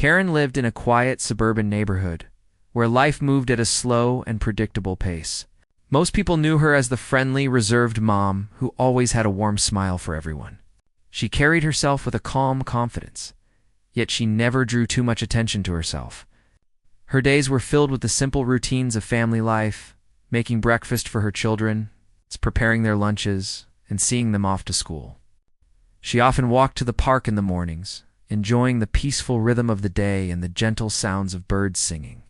Karen lived in a quiet suburban neighborhood, where life moved at a slow and predictable pace. Most people knew her as the friendly, reserved mom who always had a warm smile for everyone. She carried herself with a calm confidence, yet she never drew too much attention to herself. Her days were filled with the simple routines of family life, making breakfast for her children, preparing their lunches, and seeing them off to school. She often walked to the park in the mornings, enjoying the peaceful rhythm of the day and the gentle sounds of birds singing.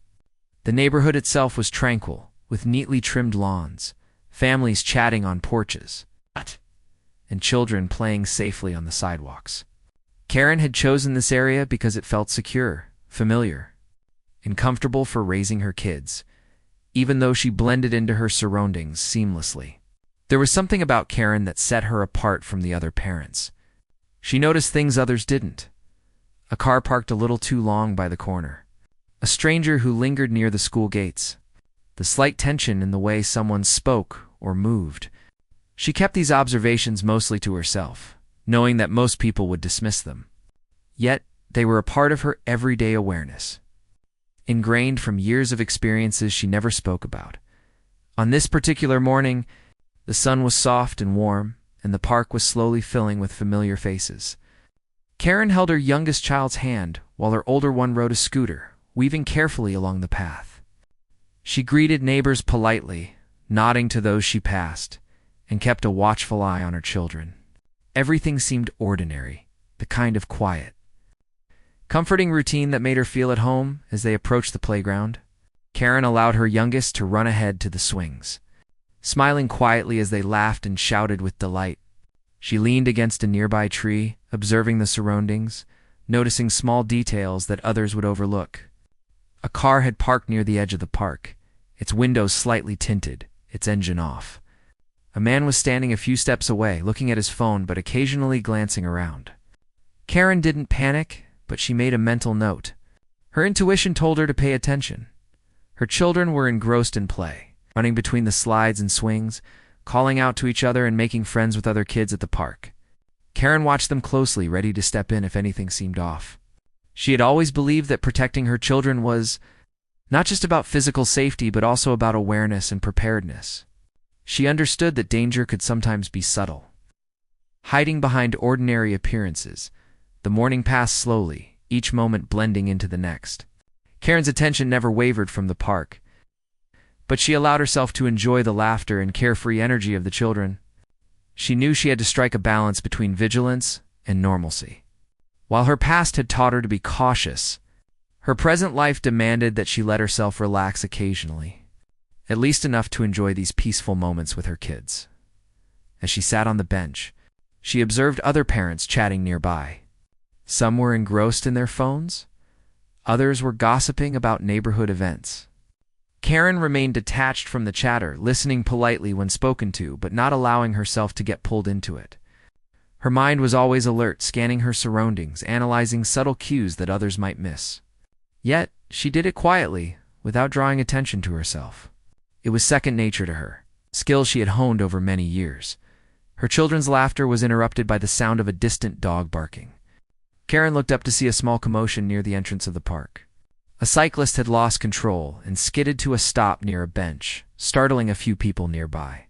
The neighborhood itself was tranquil, with neatly trimmed lawns, families chatting on porches, and children playing safely on the sidewalks. Karen had chosen this area because it felt secure, familiar, and comfortable for raising her kids, even though she blended into her surroundings seamlessly. There was something about Karen that set her apart from the other parents. She noticed things others didn't. A car parked a little too long by the corner. A stranger who lingered near the school gates. The slight tension in the way someone spoke or moved. She kept these observations mostly to herself, knowing that most people would dismiss them. Yet, they were a part of her everyday awareness, ingrained from years of experiences she never spoke about. On this particular morning, the sun was soft and warm, and the park was slowly filling with familiar faces. Karen held her youngest child's hand while her older one rode a scooter, weaving carefully along the path. She greeted neighbors politely, nodding to those she passed, and kept a watchful eye on her children. Everything seemed ordinary, the kind of quiet, comforting routine that made her feel at home as they approached the playground. Karen allowed her youngest to run ahead to the swings, smiling quietly as they laughed and shouted with delight. She leaned against a nearby tree, observing the surroundings, noticing small details that others would overlook. A car had parked near the edge of the park, its windows slightly tinted, its engine off. A man was standing a few steps away, looking at his phone but occasionally glancing around. Karen didn't panic, but she made a mental note. Her intuition told her to pay attention. Her children were engrossed in play, running between the slides and swings, calling out to each other and making friends with other kids at the park. Karen watched them closely, ready to step in if anything seemed off. She had always believed that protecting her children was not just about physical safety, but also about awareness and preparedness. She understood that danger could sometimes be subtle, hiding behind ordinary appearances. The morning passed slowly, each moment blending into the next. Karen's attention never wavered from the park, but she allowed herself to enjoy the laughter and carefree energy of the children. She knew she had to strike a balance between vigilance and normalcy. While her past had taught her to be cautious, her present life demanded that she let herself relax occasionally, at least enough to enjoy these peaceful moments with her kids. As she sat on the bench, she observed other parents chatting nearby. Some were engrossed in their phones, others were gossiping about neighborhood events. Karen remained detached from the chatter, listening politely when spoken to, but not allowing herself to get pulled into it. Her mind was always alert, scanning her surroundings, analyzing subtle cues that others might miss. Yet, she did it quietly, without drawing attention to herself. It was second nature to her, skill she had honed over many years. Her children's laughter was interrupted by the sound of a distant dog barking. Karen looked up to see a small commotion near the entrance of the park. A cyclist had lost control and skidded to a stop near a bench, startling a few people nearby.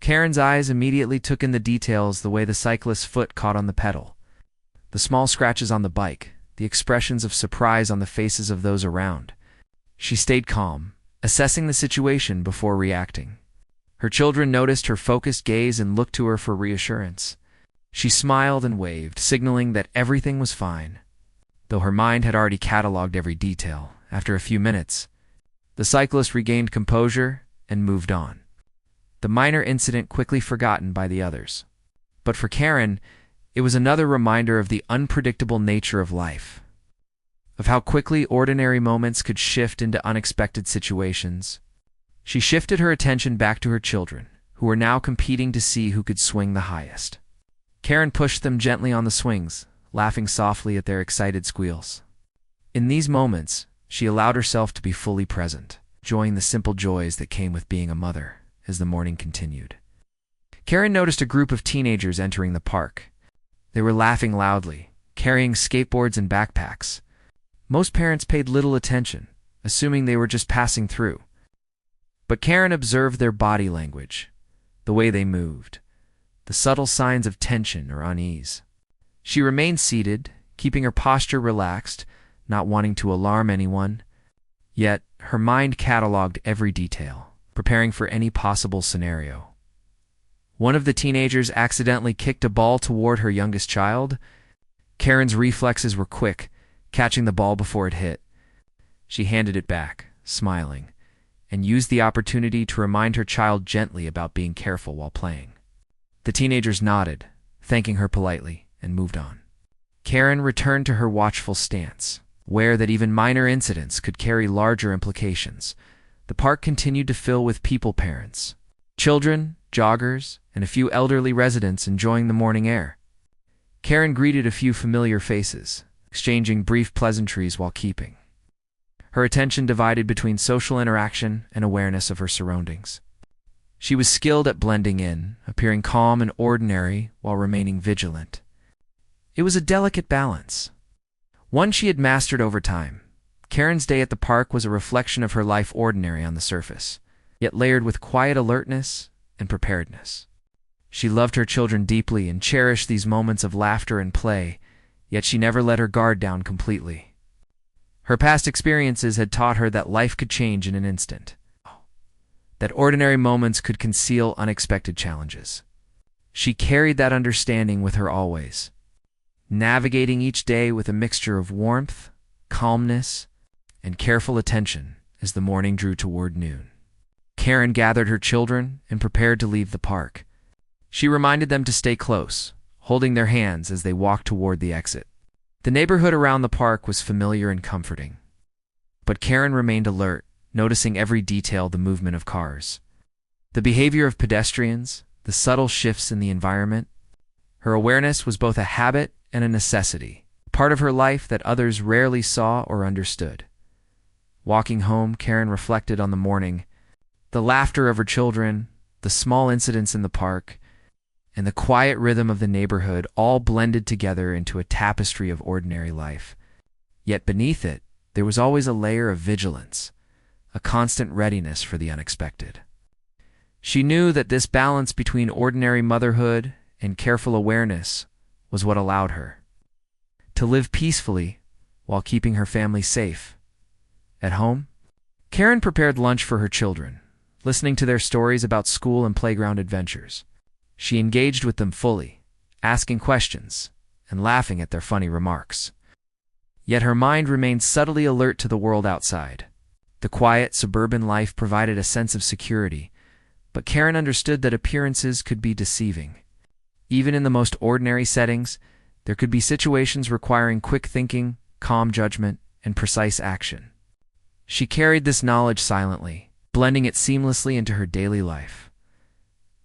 Karen's eyes immediately took in the details, the way the cyclist's foot caught on the pedal, the small scratches on the bike, the expressions of surprise on the faces of those around. She stayed calm, assessing the situation before reacting. Her children noticed her focused gaze and looked to her for reassurance. She smiled and waved, signaling that everything was fine, though her mind had already catalogued every detail. After a few minutes, the cyclist regained composure and moved on, the minor incident quickly forgotten by the others. But for Karen, it was another reminder of the unpredictable nature of life, of how quickly ordinary moments could shift into unexpected situations. She shifted her attention back to her children, who were now competing to see who could swing the highest. Karen pushed them gently on the swings, laughing softly at their excited squeals. In these moments, she allowed herself to be fully present, enjoying the simple joys that came with being a mother. As the morning continued, Karen noticed a group of teenagers entering the park. They were laughing loudly, carrying skateboards and backpacks. Most parents paid little attention, assuming they were just passing through. But Karen observed their body language, the way they moved, the subtle signs of tension or unease. She remained seated, keeping her posture relaxed, not wanting to alarm anyone. Yet, her mind cataloged every detail, preparing for any possible scenario. One of the teenagers accidentally kicked a ball toward her youngest child. Karen's reflexes were quick, catching the ball before it hit. She handed it back, smiling, and used the opportunity to remind her child gently about being careful while playing. The teenagers nodded, thanking her politely, and moved on. Karen returned to her watchful stance, aware that even minor incidents could carry larger implications. The park continued to fill with parents, children, joggers, and a few elderly residents enjoying the morning air. Karen greeted a few familiar faces, exchanging brief pleasantries while keeping her attention divided between social interaction and awareness of her surroundings. She was skilled at blending in, appearing calm and ordinary while remaining vigilant. It was a delicate balance, one she had mastered over time. Karen's day at the park was a reflection of her life, ordinary on the surface, yet layered with quiet alertness and preparedness. She loved her children deeply and cherished these moments of laughter and play, yet she never let her guard down completely. Her past experiences had taught her that life could change in an instant, that ordinary moments could conceal unexpected challenges. She carried that understanding with her always, navigating each day with a mixture of warmth, calmness, and careful attention as the morning drew toward noon. Karen gathered her children and prepared to leave the park. She reminded them to stay close, holding their hands as they walked toward the exit. The neighborhood around the park was familiar and comforting. But Karen remained alert, noticing every detail: the movement of cars, the behavior of pedestrians, the subtle shifts in the environment. Her awareness was both a habit and a necessity, part of her life that others rarely saw or understood. Walking home, Karen reflected on the morning, the laughter of her children, the small incidents in the park, and the quiet rhythm of the neighborhood all blended together into a tapestry of ordinary life. Yet beneath it, there was always a layer of vigilance, a constant readiness for the unexpected. She knew that this balance between ordinary motherhood and careful awareness was what allowed her to live peacefully while keeping her family safe. At home, Karen prepared lunch for her children, listening to their stories about school and playground adventures. She engaged with them fully, asking questions and laughing at their funny remarks. Yet her mind remained subtly alert to the world outside. The quiet, suburban life provided a sense of security, but Karen understood that appearances could be deceiving. Even in the most ordinary settings, there could be situations requiring quick thinking, calm judgment, and precise action. She carried this knowledge silently, blending it seamlessly into her daily life.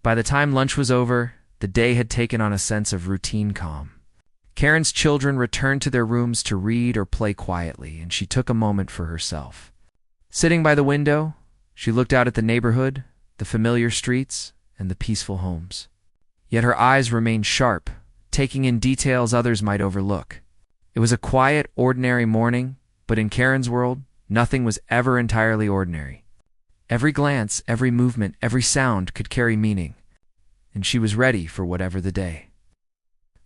By the time lunch was over, the day had taken on a sense of routine calm. Karen's children returned to their rooms to read or play quietly, and she took a moment for herself. Sitting by the window, she looked out at the neighborhood, the familiar streets, and the peaceful homes. Yet her eyes remained sharp, taking in details others might overlook. It was a quiet, ordinary morning, but in Karen's world, nothing was ever entirely ordinary. Every glance, every movement, every sound could carry meaning, and she was ready for whatever the day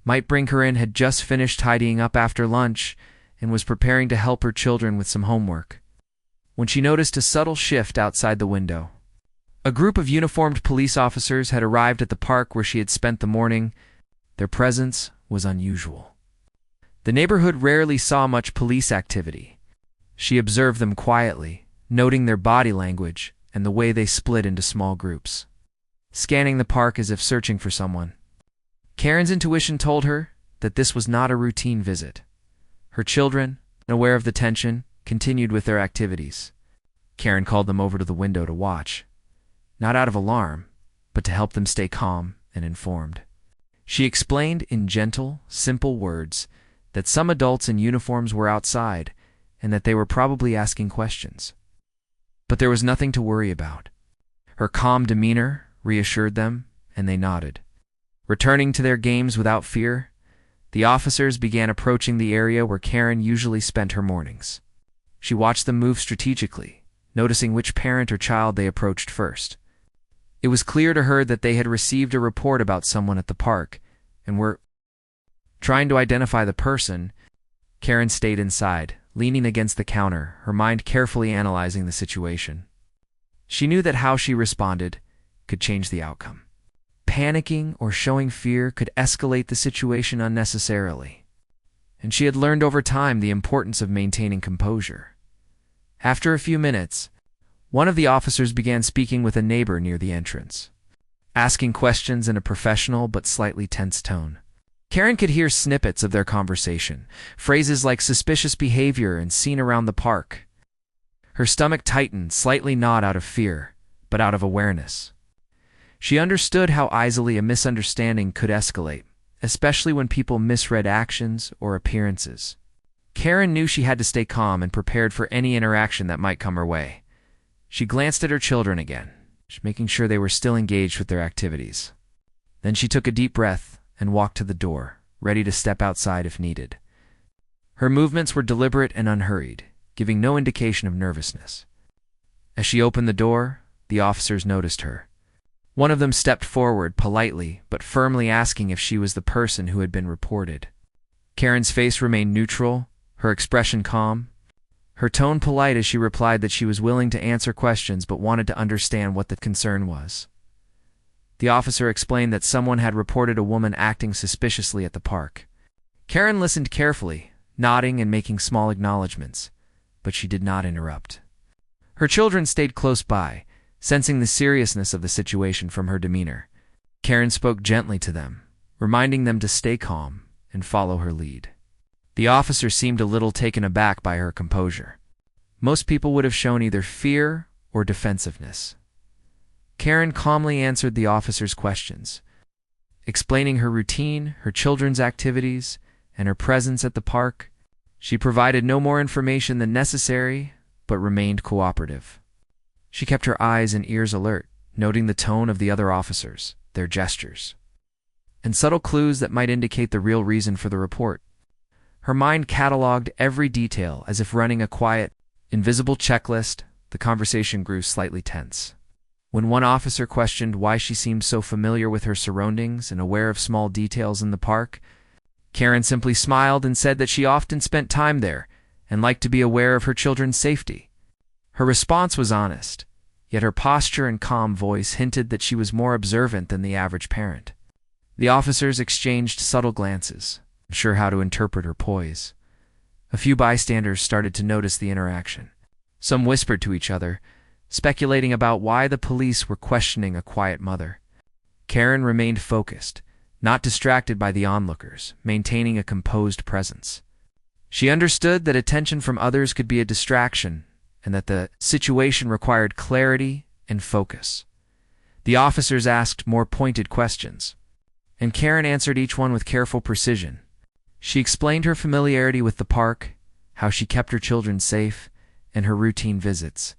might bring. Her had just finished tidying up after lunch and was preparing to help her children with some homework, when she noticed a subtle shift outside the window. A group of uniformed police officers had arrived at the park where she had spent the morning. Their presence was unusual. The neighborhood rarely saw much police activity. She observed them quietly, noting their body language and the way they split into small groups, scanning the park as if searching for someone. Karen's intuition told her that this was not a routine visit. Her children, unaware of the tension, continued with their activities. Karen called them over to the window to watch, not out of alarm, but to help them stay calm and informed. She explained in gentle, simple words that some adults in uniforms were outside and that they were probably asking questions. But there was nothing to worry about. Her calm demeanor reassured them, and they nodded, returning to their games without fear. The officers began approaching the area where Karen usually spent her mornings. She watched them move strategically, noticing which parent or child they approached first. It was clear to her that they had received a report about someone at the park and were trying to identify the person. Karen stayed inside, leaning against the counter, her mind carefully analyzing the situation. She knew that how she responded could change the outcome. Panicking or showing fear could escalate the situation unnecessarily, and she had learned over time the importance of maintaining composure. After a few minutes, one of the officers began speaking with a neighbor near the entrance, asking questions in a professional but slightly tense tone. Karen could hear snippets of their conversation, phrases like suspicious behavior and seen around the park. Her stomach tightened, slightly not out of fear, but out of awareness. She understood how easily a misunderstanding could escalate, especially when people misread actions or appearances. Karen knew she had to stay calm and prepared for any interaction that might come her way. She glanced at her children again, making sure they were still engaged with their activities. Then she took a deep breath and walked to the door, ready to step outside if needed. Her movements were deliberate and unhurried, giving no indication of nervousness. As she opened the door, the officers noticed her. One of them stepped forward, politely but firmly asking if she was the person who had been reported. Karen's face remained neutral, her expression calm, her tone polite as she replied that she was willing to answer questions but wanted to understand what the concern was. The officer explained that someone had reported a woman acting suspiciously at the park. Karen listened carefully, nodding and making small acknowledgments, but she did not interrupt. Her children stayed close by, sensing the seriousness of the situation from her demeanor. Karen spoke gently to them, reminding them to stay calm and follow her lead. The officer seemed a little taken aback by her composure. Most people would have shown either fear or defensiveness. Karen calmly answered the officer's questions, explaining her routine, her children's activities, and her presence at the park. She provided no more information than necessary, but remained cooperative. She kept her eyes and ears alert, noting the tone of the other officers, their gestures, and subtle clues that might indicate the real reason for the report. Her mind cataloged every detail as if running a quiet, invisible checklist. The conversation grew slightly tense. When one officer questioned why she seemed so familiar with her surroundings and aware of small details in the park, Karen simply smiled and said that she often spent time there and liked to be aware of her children's safety. Her response was honest, yet her posture and calm voice hinted that she was more observant than the average parent. The officers exchanged subtle glances, unsure how to interpret her poise. A few bystanders started to notice the interaction. Some whispered to each other, speculating about why the police were questioning a quiet mother. Karen remained focused, not distracted by the onlookers, maintaining a composed presence. She understood that attention from others could be a distraction and that the situation required clarity and focus. The officers asked more pointed questions, and Karen answered each one with careful precision. She explained her familiarity with the park, how she kept her children safe, and her routine visits.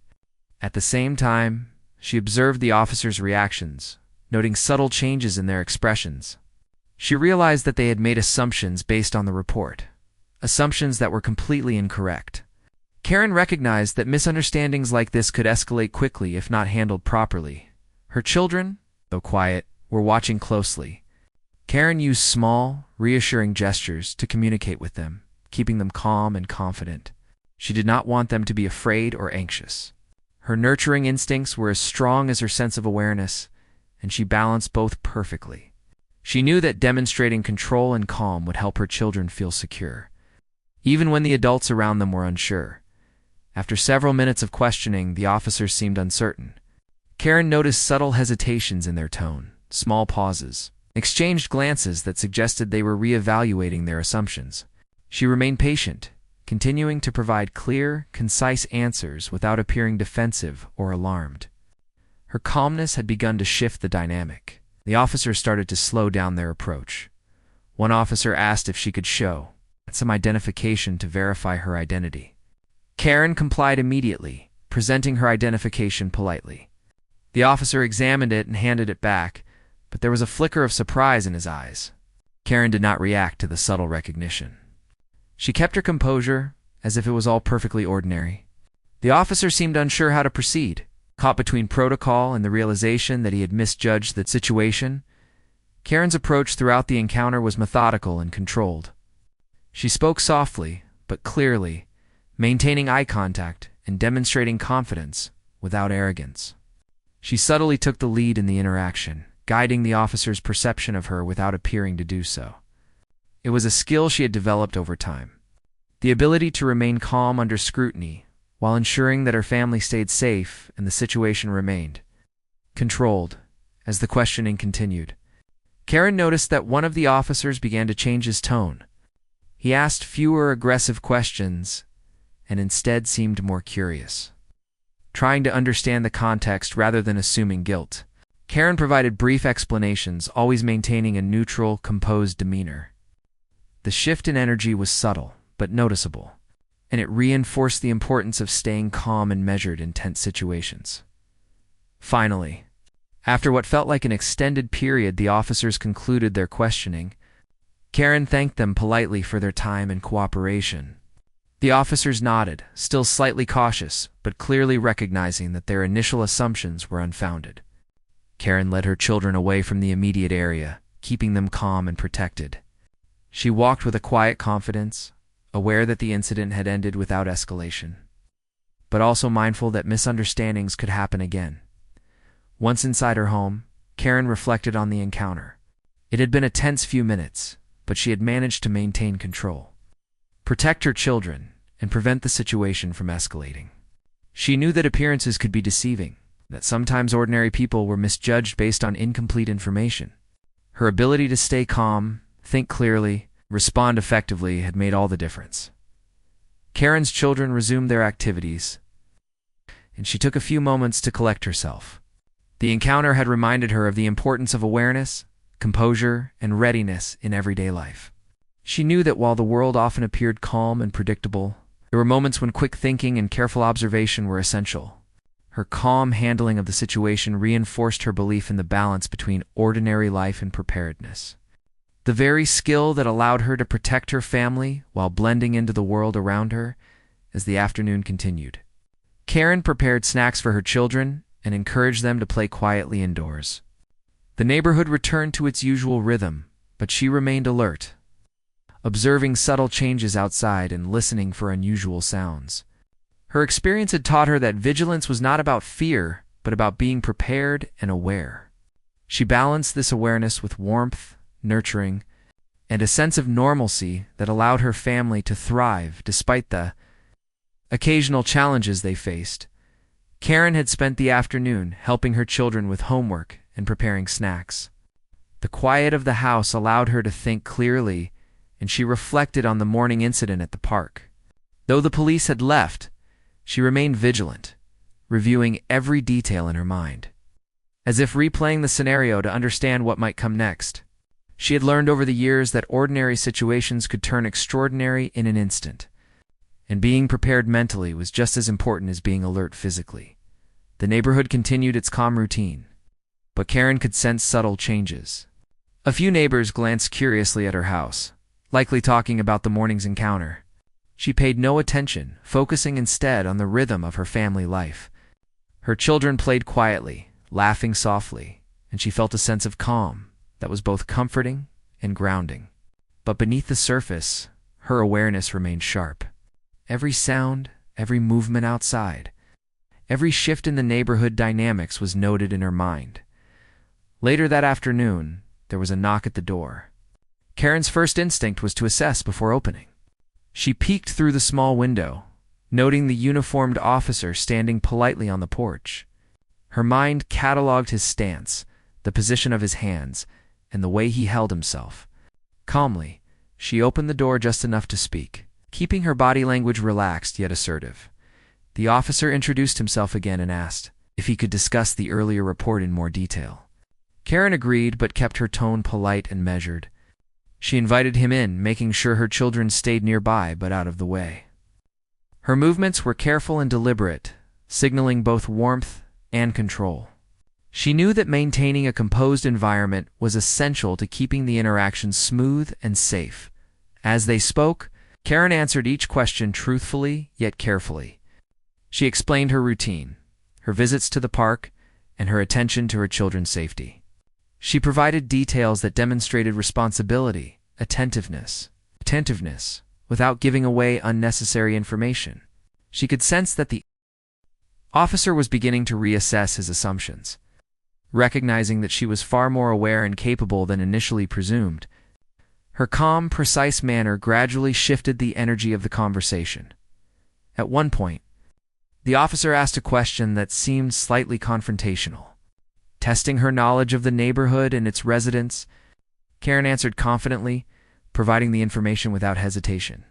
At the same time, she observed the officers' reactions, noting subtle changes in their expressions. She realized that they had made assumptions based on the report, assumptions that were completely incorrect. Karen recognized that misunderstandings like this could escalate quickly if not handled properly. Her children, though quiet, were watching closely. Karen used small, reassuring gestures to communicate with them, keeping them calm and confident. She did not want them to be afraid or anxious. Her nurturing instincts were as strong as her sense of awareness, and she balanced both perfectly. She knew that demonstrating control and calm would help her children feel secure, even when the adults around them were unsure. After several minutes of questioning, the officers seemed uncertain. Karen noticed subtle hesitations in their tone, small pauses, exchanged glances that suggested they were reevaluating their assumptions. She remained patient, continuing to provide clear, concise answers without appearing defensive or alarmed. Her calmness had begun to shift the dynamic. The officers started to slow down their approach. One officer asked if she could show some identification to verify her identity. Karen complied immediately, presenting her identification politely. The officer examined it and handed it back, but there was a flicker of surprise in his eyes. Karen did not react to the subtle recognition. She kept her composure, as if it was all perfectly ordinary. The officer seemed unsure how to proceed, caught between protocol and the realization that he had misjudged the situation. Karen's approach throughout the encounter was methodical and controlled. She spoke softly, but clearly, maintaining eye contact and demonstrating confidence without arrogance. She subtly took the lead in the interaction, guiding the officer's perception of her without appearing to do so. It was a skill she had developed over time. The ability to remain calm under scrutiny while ensuring that her family stayed safe and the situation remained controlled. As the questioning continued, Karen noticed that one of the officers began to change his tone. He asked fewer aggressive questions and instead seemed more curious, trying to understand the context rather than assuming guilt. Karen provided brief explanations, always maintaining a neutral, composed demeanor. The shift in energy was subtle, but noticeable, and it reinforced the importance of staying calm and measured in tense situations. Finally, after what felt like an extended period, the officers concluded their questioning. Karen thanked them politely for their time and cooperation. The officers nodded, still slightly cautious, but clearly recognizing that their initial assumptions were unfounded. Karen led her children away from the immediate area, keeping them calm and protected. She walked with a quiet confidence, aware that the incident had ended without escalation, but also mindful that misunderstandings could happen again. Once inside her home, Karen reflected on the encounter. It had been a tense few minutes, but she had managed to maintain control, protect her children, and prevent the situation from escalating. She knew that appearances could be deceiving, that sometimes ordinary people were misjudged based on incomplete information. Her ability to stay calm, think clearly, respond effectively had made all the difference. Karen's children resumed their activities, and she took a few moments to collect herself. The encounter had reminded her of the importance of awareness, composure, and readiness in everyday life. She knew that while the world often appeared calm and predictable, there were moments when quick thinking and careful observation were essential. Her calm handling of the situation reinforced her belief in the balance between ordinary life and preparedness, the very skill that allowed her to protect her family while blending into the world around her. As the afternoon continued, Karen prepared snacks for her children and encouraged them to play quietly indoors. The neighborhood returned to its usual rhythm, but she remained alert, observing subtle changes outside and listening for unusual sounds. Her experience had taught her that vigilance was not about fear, but about being prepared and aware. She balanced this awareness with warmth, nurturing, and a sense of normalcy that allowed her family to thrive despite the occasional challenges they faced. Karen had spent the afternoon helping her children with homework and preparing snacks. The quiet of the house allowed her to think clearly, and she reflected on the morning incident at the park. Though the police had left, she remained vigilant, reviewing every detail in her mind, as if replaying the scenario to understand what might come next. She had learned over the years that ordinary situations could turn extraordinary in an instant, and being prepared mentally was just as important as being alert physically. The neighborhood continued its calm routine, but Karen could sense subtle changes. A few neighbors glanced curiously at her house, likely talking about the morning's encounter. She paid no attention, focusing instead on the rhythm of her family life. Her children played quietly, laughing softly, and she felt a sense of calm that was both comforting and grounding. But beneath the surface, her awareness remained sharp. Every sound, every movement outside, every shift in the neighborhood dynamics was noted in her mind. Later that afternoon, there was a knock at the door. Karen's first instinct was to assess before opening. She peeked through the small window, noting the uniformed officer standing politely on the porch. Her mind cataloged his stance, the position of his hands, and the way he held himself. Calmly, she opened the door just enough to speak, keeping her body language relaxed yet assertive. The officer introduced himself again and asked if he could discuss the earlier report in more detail. Karen agreed but kept her tone polite and measured. She invited him in, making sure her children stayed nearby but out of the way. Her movements were careful and deliberate, signaling both warmth and control. She knew that maintaining a composed environment was essential to keeping the interaction smooth and safe. As they spoke, Karen answered each question truthfully yet carefully. She explained her routine, her visits to the park, and her attention to her children's safety. She provided details that demonstrated responsibility, attentiveness, without giving away unnecessary information. She could sense that the officer was beginning to reassess his assumptions. Recognizing that she was far more aware and capable than initially presumed, her calm, precise manner gradually shifted the energy of the conversation. At one point, the officer asked a question that seemed slightly confrontational. Testing her knowledge of the neighborhood and its residents, Karen answered confidently, providing the information without hesitation.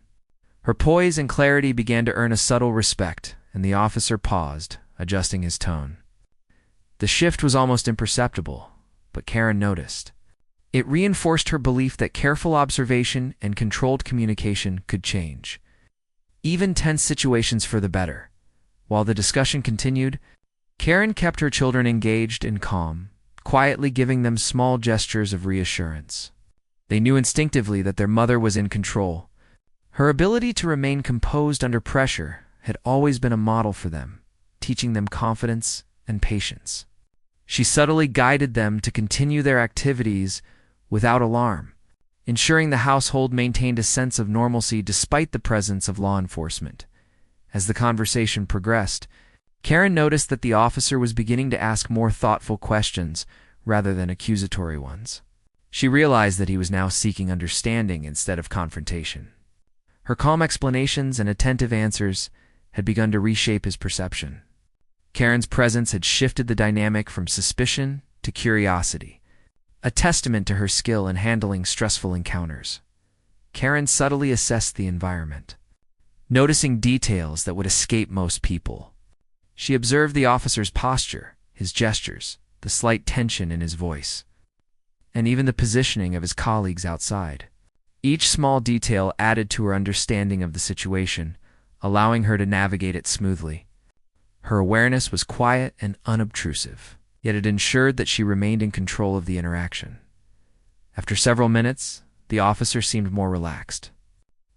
Her poise and clarity began to earn a subtle respect, and the officer paused, adjusting his tone. The shift was almost imperceptible, but Karen noticed. It reinforced her belief that careful observation and controlled communication could change even tense situations for the better. While the discussion continued, Karen kept her children engaged and calm, quietly giving them small gestures of reassurance. They knew instinctively that their mother was in control. Her ability to remain composed under pressure had always been a model for them, teaching them confidence and patience. She subtly guided them to continue their activities without alarm, ensuring the household maintained a sense of normalcy despite the presence of law enforcement. As the conversation progressed, Karen noticed that the officer was beginning to ask more thoughtful questions rather than accusatory ones. She realized that he was now seeking understanding instead of confrontation. Her calm explanations and attentive answers had begun to reshape his perception. Karen's presence had shifted the dynamic from suspicion to curiosity, a testament to her skill in handling stressful encounters. Karen subtly assessed the environment, noticing details that would escape most people. She observed the officer's posture, his gestures, the slight tension in his voice, and even the positioning of his colleagues outside. Each small detail added to her understanding of the situation, allowing her to navigate it smoothly. Her awareness was quiet and unobtrusive, yet it ensured that she remained in control of the interaction. After several minutes, the officer seemed more relaxed.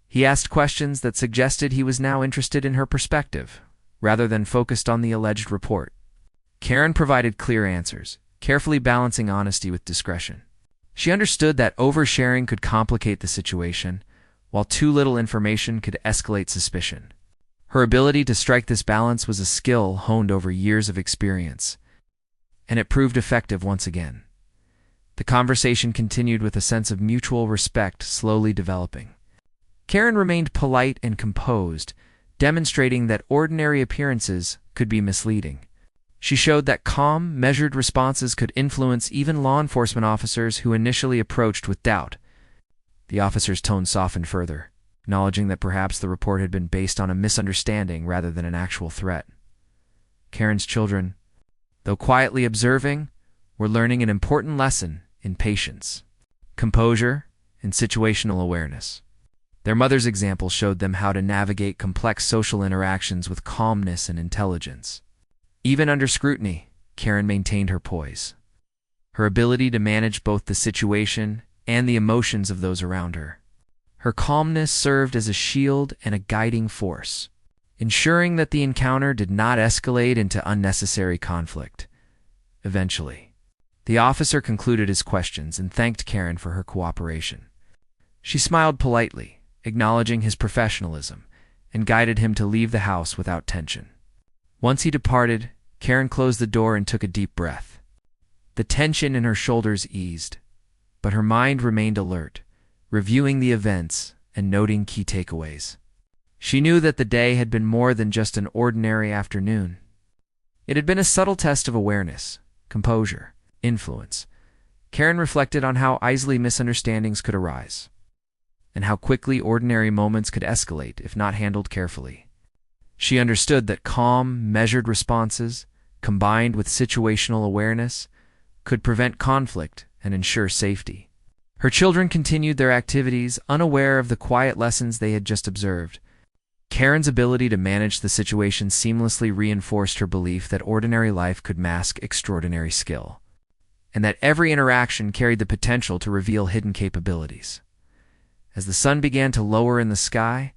He asked questions that suggested he was now interested in her perspective, rather than focused on the alleged report. Karen provided clear answers, carefully balancing honesty with discretion. She understood that oversharing could complicate the situation, while too little information could escalate suspicion. Her ability to strike this balance was a skill honed over years of experience, and it proved effective once again. The conversation continued with a sense of mutual respect slowly developing. Karen remained polite and composed, demonstrating that ordinary appearances could be misleading. She showed that calm, measured responses could influence even law enforcement officers who initially approached with doubt. The officer's tone softened further, acknowledging that perhaps the report had been based on a misunderstanding rather than an actual threat. Karen's children, though quietly observing, were learning an important lesson in patience, composure, and situational awareness. Their mother's example showed them how to navigate complex social interactions with calmness and intelligence. Even under scrutiny, Karen maintained her poise. Her ability to manage both the situation and the emotions of those around her. Her calmness served as a shield and a guiding force, ensuring that the encounter did not escalate into unnecessary conflict. Eventually, the officer concluded his questions and thanked Karen for her cooperation. She smiled politely, acknowledging his professionalism, and guided him to leave the house without tension. Once he departed, Karen closed the door and took a deep breath. The tension in her shoulders eased, but her mind remained alert, reviewing the events and noting key takeaways. She knew that the day had been more than just an ordinary afternoon. It had been a subtle test of awareness, composure, influence. Karen reflected on how easily misunderstandings could arise, and how quickly ordinary moments could escalate if not handled carefully. She understood that calm, measured responses, combined with situational awareness, could prevent conflict and ensure safety. Her children continued their activities, unaware of the quiet lessons they had just observed. Karen's ability to manage the situation seamlessly reinforced her belief that ordinary life could mask extraordinary skill, and that every interaction carried the potential to reveal hidden capabilities. As the sun began to lower in the sky,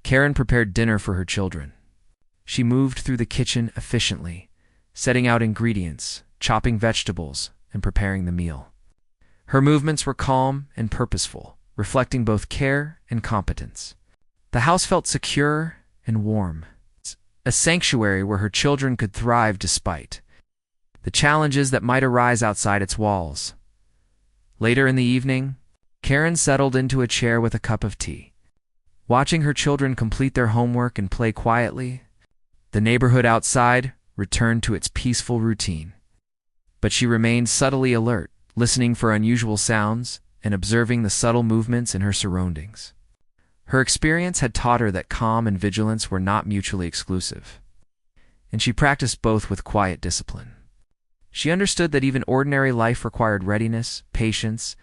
Karen prepared dinner for her children. She moved through the kitchen efficiently, setting out ingredients, chopping vegetables, and preparing the meal. Her movements were calm and purposeful, reflecting both care and competence. The house felt secure and warm, a sanctuary where her children could thrive despite the challenges that might arise outside its walls. Later in the evening, Karen settled into a chair with a cup of tea. Watching her children complete their homework and play quietly, the neighborhood outside returned to its peaceful routine. But she remained subtly alert, listening for unusual sounds and observing the subtle movements in her surroundings. Her experience had taught her that calm and vigilance were not mutually exclusive, and she practiced both with quiet discipline. She understood that even ordinary life required readiness, patience,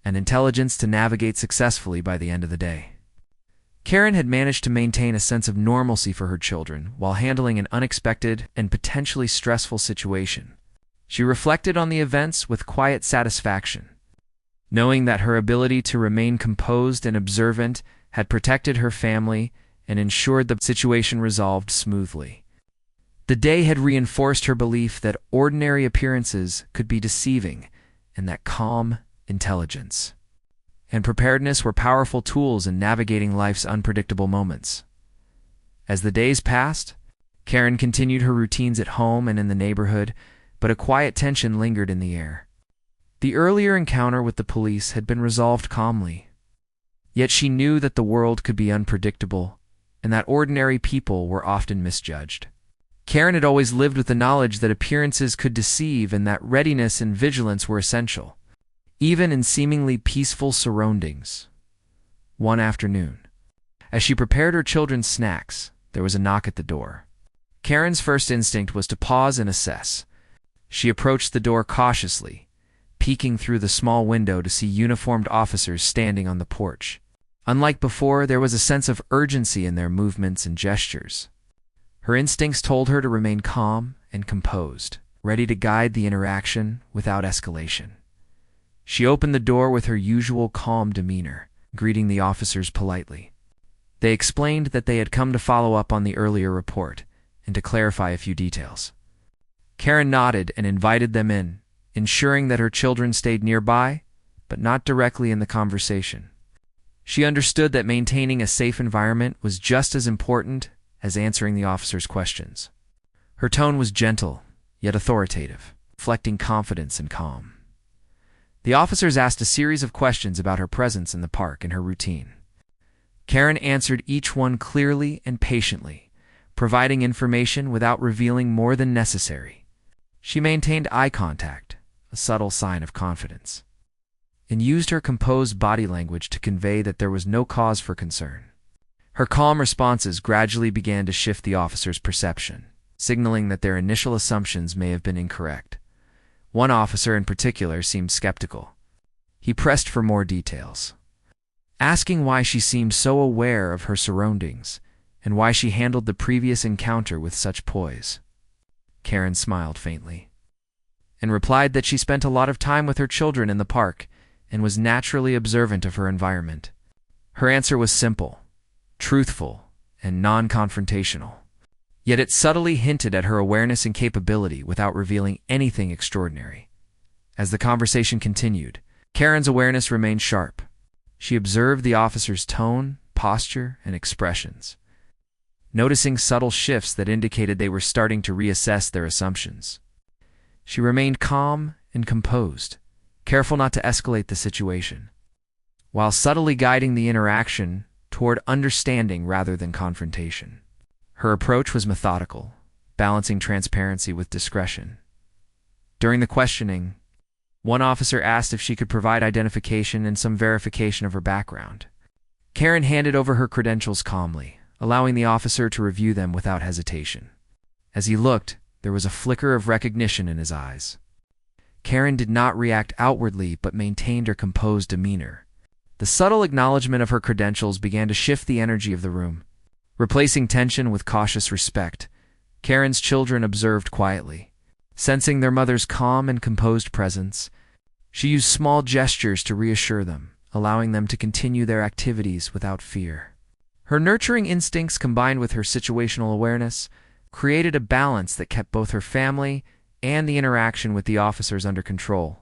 and intelligence to navigate successfully by the end of the day. Karen had managed to maintain a sense of normalcy for her children while handling an unexpected and potentially stressful situation. She reflected on the events with quiet satisfaction, knowing that her ability to remain composed and observant had protected her family and ensured the situation resolved smoothly. The day had reinforced her belief that ordinary appearances could be deceiving and that calm, intelligence, and preparedness were powerful tools in navigating life's unpredictable moments. As the days passed, Karen continued her routines at home and in the neighborhood, but a quiet tension lingered in the air. The earlier encounter with the police had been resolved calmly, yet she knew that the world could be unpredictable and that ordinary people were often misjudged. Karen had always lived with the knowledge that appearances could deceive and that readiness and vigilance were essential, even in seemingly peaceful surroundings. One afternoon, as she prepared her children's snacks, there was a knock at the door. Karen's first instinct was to pause and assess. She approached the door cautiously, peeking through the small window to see uniformed officers standing on the porch. Unlike before, there was a sense of urgency in their movements and gestures. Her instincts told her to remain calm and composed, ready to guide the interaction without escalation. She opened the door with her usual calm demeanor, greeting the officers politely. They explained that they had come to follow up on the earlier report and to clarify a few details. Karen nodded and invited them in, ensuring that her children stayed nearby, but not directly in the conversation. She understood that maintaining a safe environment was just as important as answering the officers' questions. Her tone was gentle, yet authoritative, reflecting confidence and calm. The officers asked a series of questions about her presence in the park and her routine. Karen answered each one clearly and patiently, providing information without revealing more than necessary. She maintained eye contact, a subtle sign of confidence, and used her composed body language to convey that there was no cause for concern. Her calm responses gradually began to shift the officers' perception, signaling that their initial assumptions may have been incorrect. One officer in particular seemed skeptical. He pressed for more details, asking why she seemed so aware of her surroundings and why she handled the previous encounter with such poise. Karen smiled faintly and replied that she spent a lot of time with her children in the park and was naturally observant of her environment. Her answer was simple, truthful, and non-confrontational. Yet it subtly hinted at her awareness and capability without revealing anything extraordinary. As the conversation continued, Karen's awareness remained sharp. She observed the officer's tone, posture, and expressions, noticing subtle shifts that indicated they were starting to reassess their assumptions. She remained calm and composed, careful not to escalate the situation, while subtly guiding the interaction toward understanding rather than confrontation. Her approach was methodical, balancing transparency with discretion. During the questioning, one officer asked if she could provide identification and some verification of her background. Karen handed over her credentials calmly, allowing the officer to review them without hesitation. As he looked, there was a flicker of recognition in his eyes. Karen did not react outwardly but maintained her composed demeanor. The subtle acknowledgement of her credentials began to shift the energy of the room, Replacing tension with cautious respect, Karen's children observed quietly. Sensing their mother's calm and composed presence, she used small gestures to reassure them, allowing them to continue their activities without fear. Her nurturing instincts combined with her situational awareness created a balance that kept both her family and the interaction with the officers under control.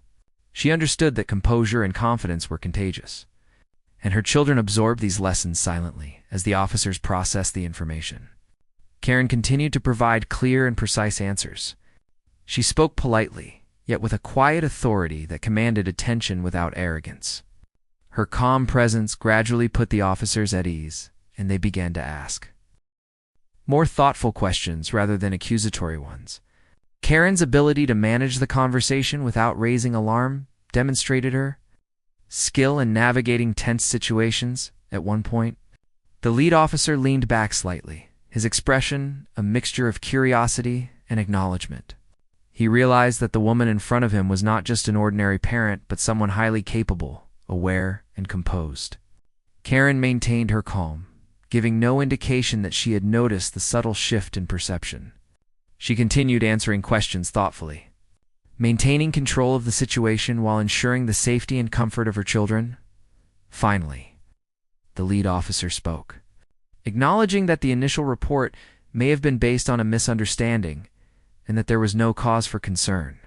She understood that composure and confidence were contagious, and her children absorbed these lessons silently as the officers processed the information. Karen continued to provide clear and precise answers. She spoke politely, yet with a quiet authority that commanded attention without arrogance. Her calm presence gradually put the officers at ease, and they began to ask more thoughtful questions rather than accusatory ones. Karen's ability to manage the conversation without raising alarm demonstrated her skill in navigating tense situations. At one point, the lead officer leaned back slightly, his expression a mixture of curiosity and acknowledgement. He realized that the woman in front of him was not just an ordinary parent, but someone highly capable, aware, and composed. Karen maintained her calm, giving no indication that she had noticed the subtle shift in perception. She continued answering questions thoughtfully, maintaining control of the situation while ensuring the safety and comfort of her children. Finally, the lead officer spoke, acknowledging that the initial report may have been based on a misunderstanding and that there was no cause for concern.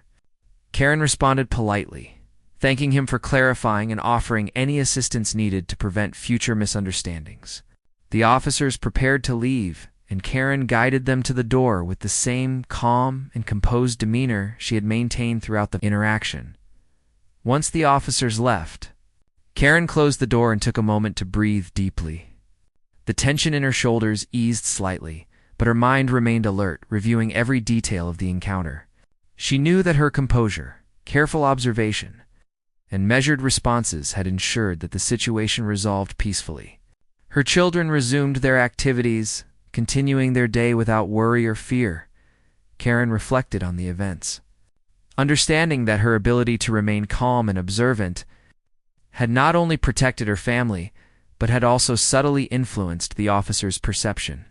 Karen responded politely, thanking him for clarifying and offering any assistance needed to prevent future misunderstandings. The officers prepared to leave, and Karen guided them to the door with the same calm and composed demeanor she had maintained throughout the interaction. Once the officers left, Karen closed the door and took a moment to breathe deeply. The tension in her shoulders eased slightly, but her mind remained alert, reviewing every detail of the encounter. She knew that her composure, careful observation, and measured responses had ensured that the situation resolved peacefully. Her children resumed their activities, continuing their day without worry or fear. Karen reflected on the events, understanding that her ability to remain calm and observant had not only protected her family, but had also subtly influenced the officer's perception.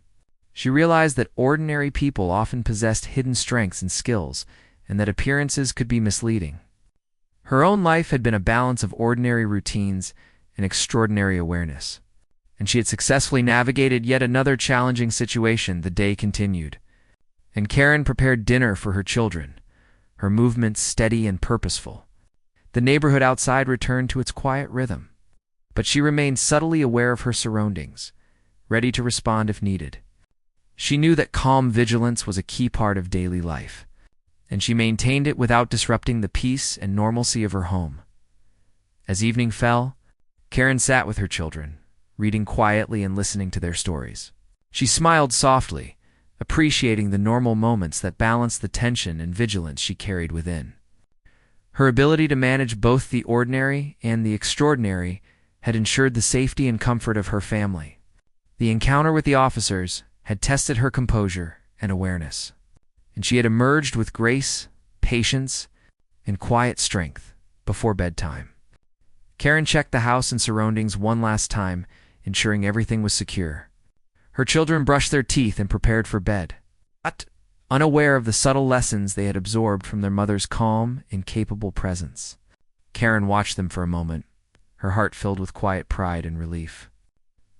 She realized that ordinary people often possessed hidden strengths and skills, and that appearances could be misleading. Her own life had been a balance of ordinary routines and extraordinary awareness, and she had successfully navigated yet another challenging situation. The day continued, and Karen prepared dinner for her children, her movements steady and purposeful. The neighborhood outside returned to its quiet rhythm, but she remained subtly aware of her surroundings, ready to respond if needed. She knew that calm vigilance was a key part of daily life, and she maintained it without disrupting the peace and normalcy of her home. As evening fell, Karen sat with her children, reading quietly and listening to their stories. She smiled softly, appreciating the normal moments that balanced the tension and vigilance she carried within. Her ability to manage both the ordinary and the extraordinary had ensured the safety and comfort of her family. The encounter with the officers had tested her composure and awareness, and she had emerged with grace, patience, and quiet strength before bedtime. Karen checked the house and surroundings one last time, ensuring everything was secure. Her children brushed their teeth and prepared for bed, unaware of the subtle lessons they had absorbed from their mother's calm and capable presence. Karen watched them for a moment, her heart filled with quiet pride and relief.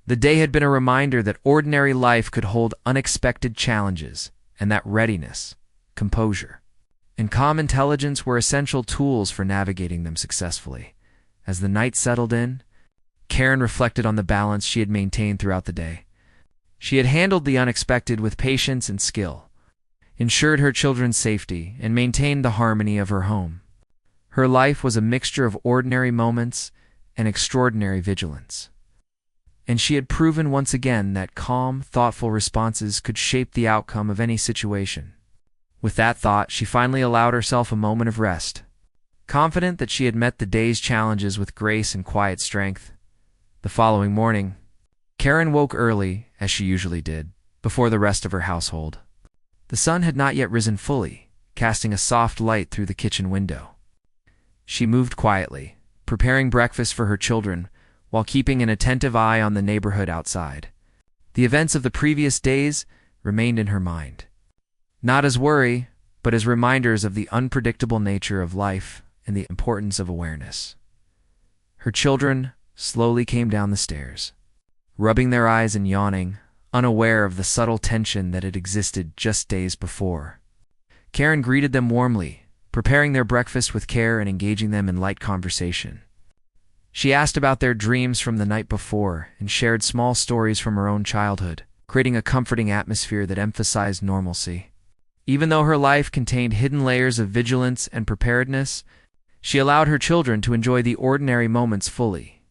The day had been a reminder that ordinary life could hold unexpected challenges, and that readiness, composure, and calm intelligence were essential tools for navigating them successfully. As the night settled in, Karen reflected on the balance she had maintained throughout the day. She had handled the unexpected with patience and skill, ensured her children's safety, and maintained the harmony of her home. Her life was a mixture of ordinary moments and extraordinary vigilance, and she had proven once again that calm, thoughtful responses could shape the outcome of any situation. With that thought, she finally allowed herself a moment of rest. Confident that she had met the day's challenges with grace and quiet strength, the following morning, Karen woke early, as she usually did, before the rest of her household. The sun had not yet risen fully, casting a soft light through the kitchen window. She moved quietly, preparing breakfast for her children, while keeping an attentive eye on the neighborhood outside. The events of the previous days remained in her mind, not as worry, but as reminders of the unpredictable nature of life and the importance of awareness. Her children slowly came down the stairs, rubbing their eyes and yawning, unaware of the subtle tension that had existed just days before. Karen greeted them warmly, preparing their breakfast with care and engaging them in light conversation. She asked about their dreams from the night before and shared small stories from her own childhood, creating a comforting atmosphere that emphasized normalcy. Even though her life contained hidden layers of vigilance and preparedness, she allowed her children to enjoy the ordinary moments fully.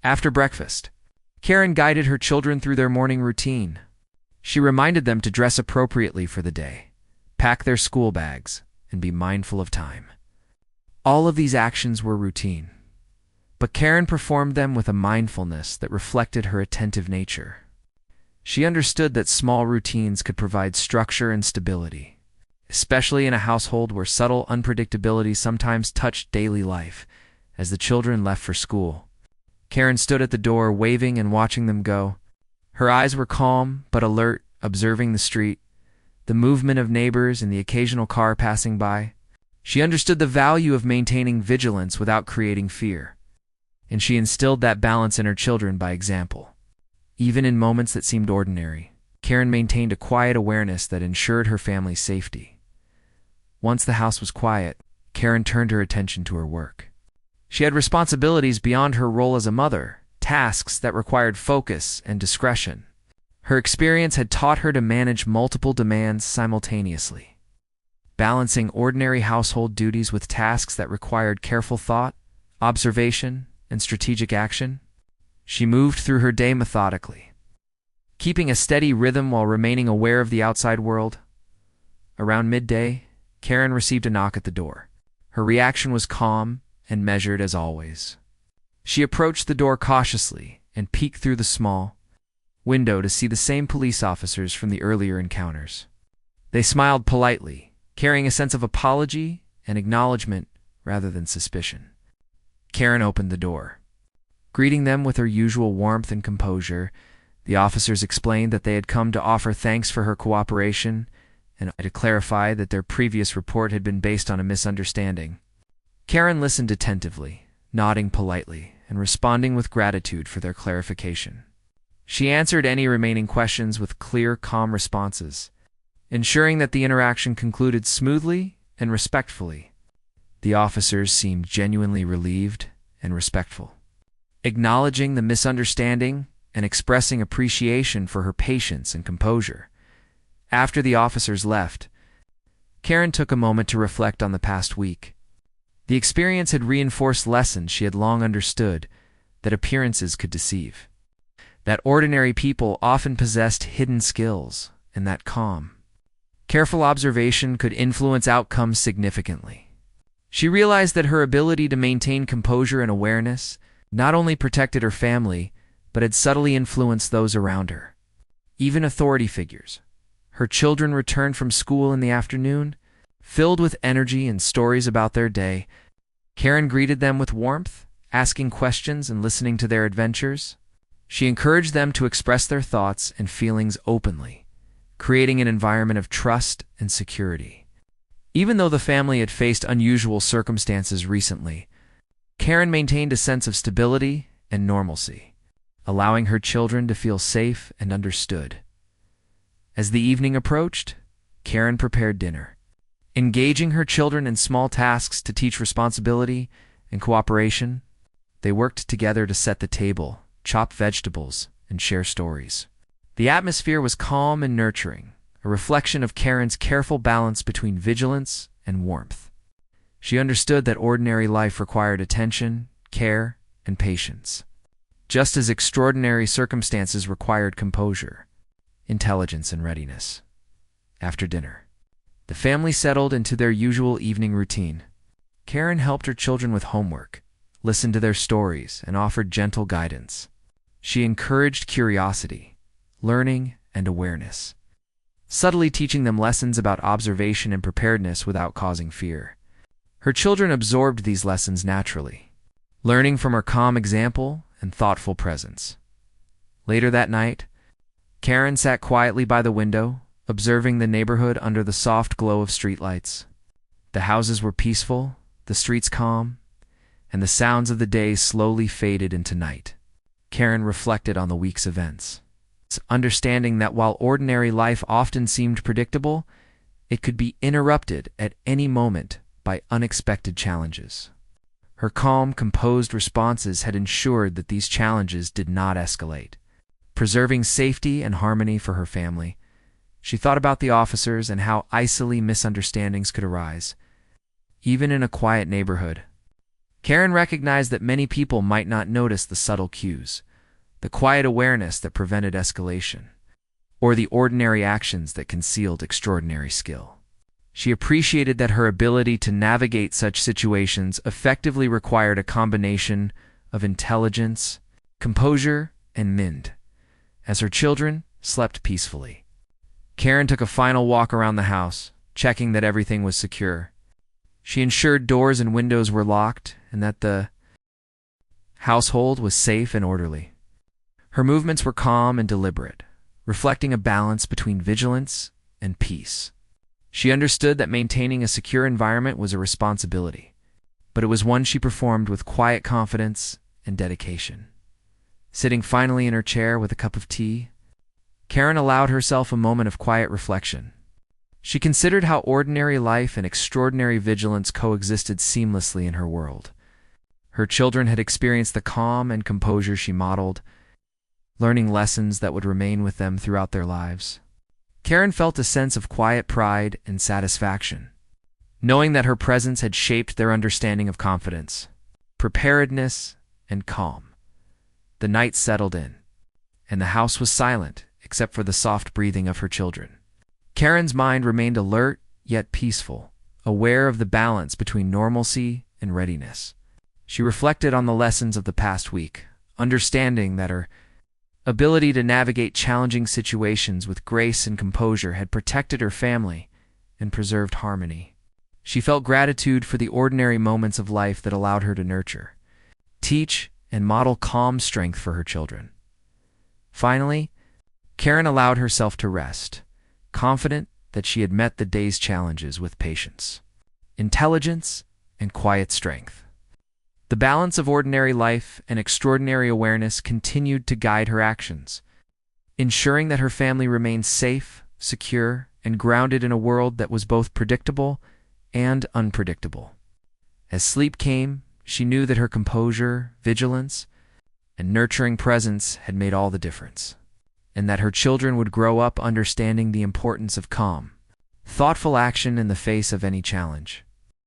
After breakfast, Karen guided her children through their morning routine. She reminded them to dress appropriately for the day, pack their school bags, and be mindful of time. All of these actions were routine, but Karen performed them with a mindfulness that reflected her attentive nature. She understood that small routines could provide structure and stability, especially in a household where subtle unpredictability sometimes touched daily life. As the children left for school, Karen stood at the door waving and watching them go. Her eyes were calm but alert, observing the street, the movement of neighbors and the occasional car passing by. She understood the value of maintaining vigilance without creating fear, and she instilled that balance in her children by example. Even in moments that seemed ordinary, Karen maintained a quiet awareness that ensured her family's safety. Once the house was quiet, Karen turned her attention to her work. She had responsibilities beyond her role as a mother, tasks that required focus and discretion. Her experience had taught her to manage multiple demands simultaneously, balancing ordinary household duties with tasks that required careful thought, observation, and strategic action. She moved through her day methodically, keeping a steady rhythm while remaining aware of the outside world. Around midday, Karen received a knock at the door. Her reaction was calm and measured as always. She approached the door cautiously and peeked through the small window to see the same police officers from the earlier encounters. They smiled politely, carrying a sense of apology and acknowledgement rather than suspicion. Karen opened the door. Greeting them with her usual warmth and composure, the officers explained that they had come to offer thanks for her cooperation and to clarify that their previous report had been based on a misunderstanding. Karen listened attentively, nodding politely and responding with gratitude for their clarification. She answered any remaining questions with clear, calm responses, ensuring that the interaction concluded smoothly and respectfully. The officers seemed genuinely relieved and respectful, acknowledging the misunderstanding and expressing appreciation for her patience and composure. After the officers left, Karen took a moment to reflect on the past week. The experience had reinforced lessons she had long understood, that appearances could deceive, that ordinary people often possessed hidden skills, and that calm, careful observation could influence outcomes significantly. She realized that her ability to maintain composure and awareness not only protected her family, but had subtly influenced those around her. Even authority figures. Her children returned from school in the afternoon, filled with energy and stories about their day. Karen greeted them with warmth, asking questions and listening to their adventures. She encouraged them to express their thoughts and feelings openly, creating an environment of trust and security. Even though the family had faced unusual circumstances recently, Karen maintained a sense of stability and normalcy, allowing her children to feel safe and understood. As the evening approached, Karen prepared dinner, engaging her children in small tasks to teach responsibility and cooperation. They worked together to set the table, chop vegetables, and share stories. The atmosphere was calm and nurturing, a reflection of Karen's careful balance between vigilance and warmth. She understood that ordinary life required attention, care, and patience, just as extraordinary circumstances required composure, intelligence, and readiness. After dinner, the family settled into their usual evening routine. Karen helped her children with homework, listened to their stories, and offered gentle guidance. She encouraged curiosity, learning, and awareness, subtly teaching them lessons about observation and preparedness without causing fear. Her children absorbed these lessons naturally, learning from her calm example and thoughtful presence. Later that night, Karen sat quietly by the window, observing the neighborhood under the soft glow of streetlights. The houses were peaceful, the streets calm, and the sounds of the day slowly faded into night. Karen reflected on the week's events, understanding that while ordinary life often seemed predictable, it could be interrupted at any moment by unexpected challenges. Her calm, composed responses had ensured that these challenges did not escalate. Preserving safety and harmony for her family, she thought about the officers and how easily misunderstandings could arise, even in a quiet neighborhood. Karen recognized that many people might not notice the subtle cues, the quiet awareness that prevented escalation, or the ordinary actions that concealed extraordinary skill. She appreciated that her ability to navigate such situations effectively required a combination of intelligence, composure, and mind. As her children slept peacefully, Karen took a final walk around the house, checking that everything was secure. She ensured doors and windows were locked and that the household was safe and orderly. Her movements were calm and deliberate, reflecting a balance between vigilance and peace. She understood that maintaining a secure environment was a responsibility, but it was one she performed with quiet confidence and dedication. Sitting finally in her chair with a cup of tea, Karen allowed herself a moment of quiet reflection. She considered how ordinary life and extraordinary vigilance coexisted seamlessly in her world. Her children had experienced the calm and composure she modeled, learning lessons that would remain with them throughout their lives. Karen felt a sense of quiet pride and satisfaction, knowing that her presence had shaped their understanding of confidence, preparedness, and calm. The night settled in, and the house was silent except for the soft breathing of her children. Karen's mind remained alert yet peaceful, aware of the balance between normalcy and readiness. She reflected on the lessons of the past week, understanding that her ability to navigate challenging situations with grace and composure had protected her family and preserved harmony. She felt gratitude for the ordinary moments of life that allowed her to nurture, teach, and model calm strength for her children. Finally, Karen allowed herself to rest, confident that she had met the day's challenges with patience, intelligence, and quiet strength. The balance of ordinary life and extraordinary awareness continued to guide her actions, ensuring that her family remained safe, secure, and grounded in a world that was both predictable and unpredictable. As sleep came, she knew that her composure, vigilance, and nurturing presence had made all the difference, and that her children would grow up understanding the importance of calm, thoughtful action in the face of any challenge.